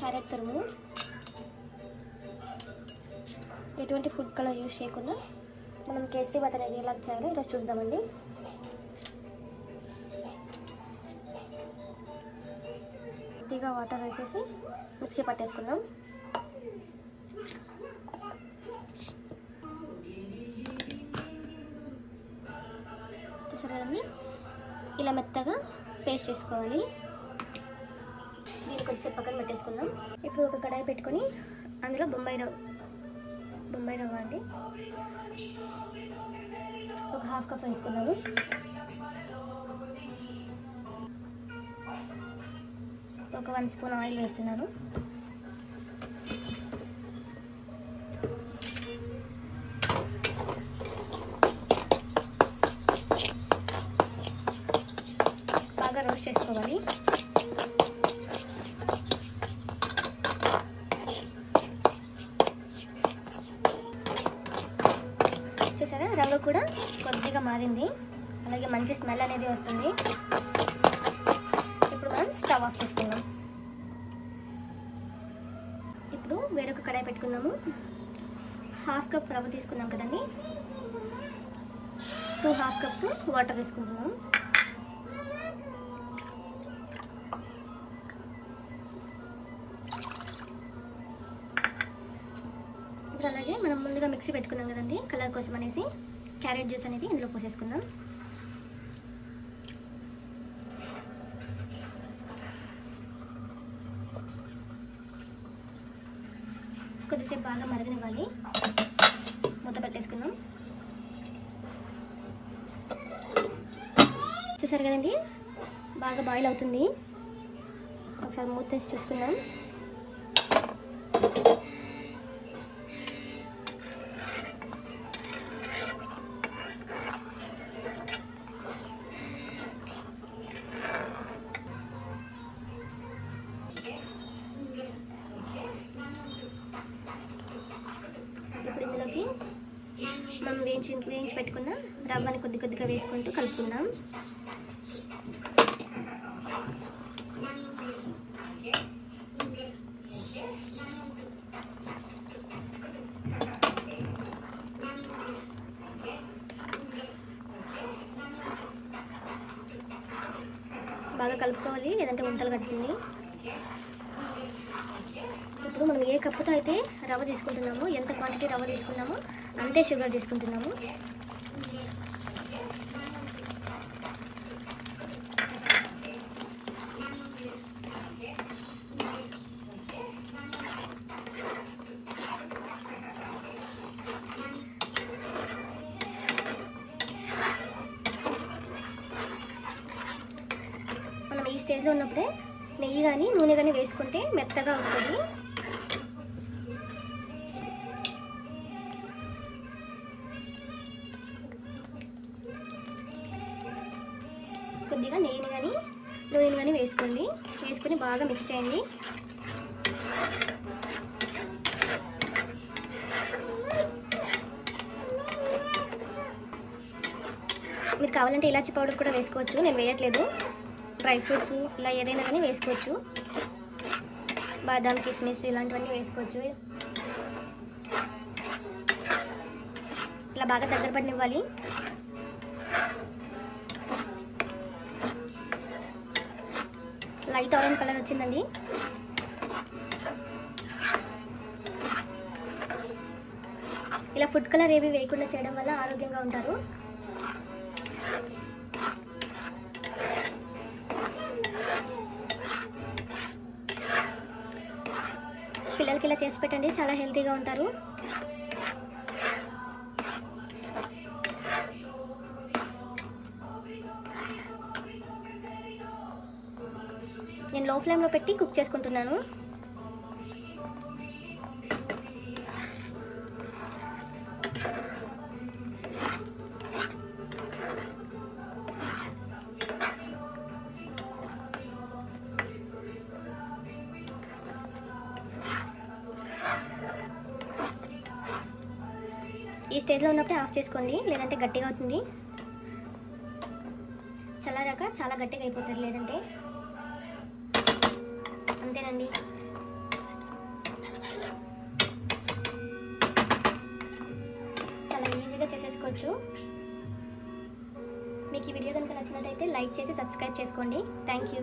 Carrot తురుము, ఎటువంటి food colour use చేయకుండా మనం కేసరి బాత్ అనేది ఎలా చేయాలో ఈరోజు చూద్దామండి. కొద్దిగా వాటర్ వేసేసి మిక్సీ పట్టేసుకుందాం. చూసారండి, ఇలా మెత్తగా పేస్ట్ చేసుకోవాలి. దీన్ని కొద్దిసేపు పక్కన పెట్టేసుకుందాం. ఇప్పుడు ఒక కడాయి పెట్టుకొని అందులో బొంబాయి రవ్వ అండి ఒక హాఫ్ కప్ వేసుకున్నాను. ఒక 1 స్పూన్ ఆయిల్ వేస్తున్నాను. బాగా రోస్ట్ చేసుకోవాలి. చూసారా, రంగు కూడా కొద్దిగా మారింది, అలాగే మంచి స్మెల్ అనేది వస్తుంది. ఇప్పుడు మనం స్టవ్ ఆఫ్ చేసుకుందాం. ఇప్పుడు వేరొక కడాయి పెట్టుకుందాము. హాఫ్ కప్ రవ్వ తీసుకున్నాం కదండి, 2 కప్ వాటర్ వేసుకుంటున్నాము. ఇప్పుడు అలాగే మనం ముందుగా మిక్సీ పెట్టుకున్నాం కదండి కలర్ కోసం అనేసి క్యారెట్ జ్యూస్ అనేది ఇందులో పోసేసుకుందాం. కొద్దిసేపు బాగా మరగనివ్వాలి. మూత పెట్టేసుకుందాం. చూసారు కదండి, బాగా బాయిల్ అవుతుంది. ఒకసారి మూత తీసి చూసుకుందాం. ఇప్పుడు ఇందులోకి మనం వేయించి పెట్టుకున్న రవ్వని కొద్దిగా వేసుకుంటూ కలుపుకుందాం. బాగా కలుపుకోవాలి, లేదంటే వంటలు కట్టింది. ఇప్పుడు మనం ఏ కప్పుతో అయితే రవ్వ తీసుకుంటున్నామో, ఎంత క్వాంటిటీ రవ్వ తీసుకున్నామో అంతే షుగర్ తీసుకుంటున్నాము. మనం ఈ స్టేజ్లో ఉన్నప్పుడే నెయ్యి కానీ నూనె కానీ వేసుకుంటే మెత్తగా వస్తుంది. కొద్దిగా నెయ్యిని కానీ నూనెని కానీ వేసుకొని బాగా మిక్స్ చేయండి. మీరు కావాలంటే ఇలాచి పౌడర్ కూడా వేసుకోవచ్చు, నేను వేయట్లేదు. డ్రై ఫ్రూట్స్ ఇలా ఏదైనా కానీ వేసుకోవచ్చు, బాదాం కిస్మిస్ ఇలాంటివన్నీ వేసుకోవచ్చు. ఇలా బాగా దగ్గర పడినివ్వాలి. లైట్ ఆరెంజ్ కలర్ వచ్చిందండి. ఇలా ఫుడ్ కలర్ ఏవి వేయకుండా చేయడం వల్ల ఆరోగ్యంగా ఉంటారు. పిల్లలకి ఇలా చేసి పెట్టండి, చాలా హెల్తీగా ఉంటారు. నేను లో ఫ్లేమ్లో పెట్టి కుక్ చేసుకుంటున్నాను. ఈ స్టేజ్లో ఉన్నప్పుడే ఆఫ్ చేసుకోండి, లేదంటే గట్టిగా అవుతుంది. చల్లారాక చాలా గట్టిగా అయిపోతుంది లేదంటే. అంతేనండి, చేసుకోవచ్చు. మీకు ఈ వీడియో కనుక నచ్చినట్టయితే లైక్ చేసి సబ్స్క్రైబ్ చేసుకోండి. Thank you.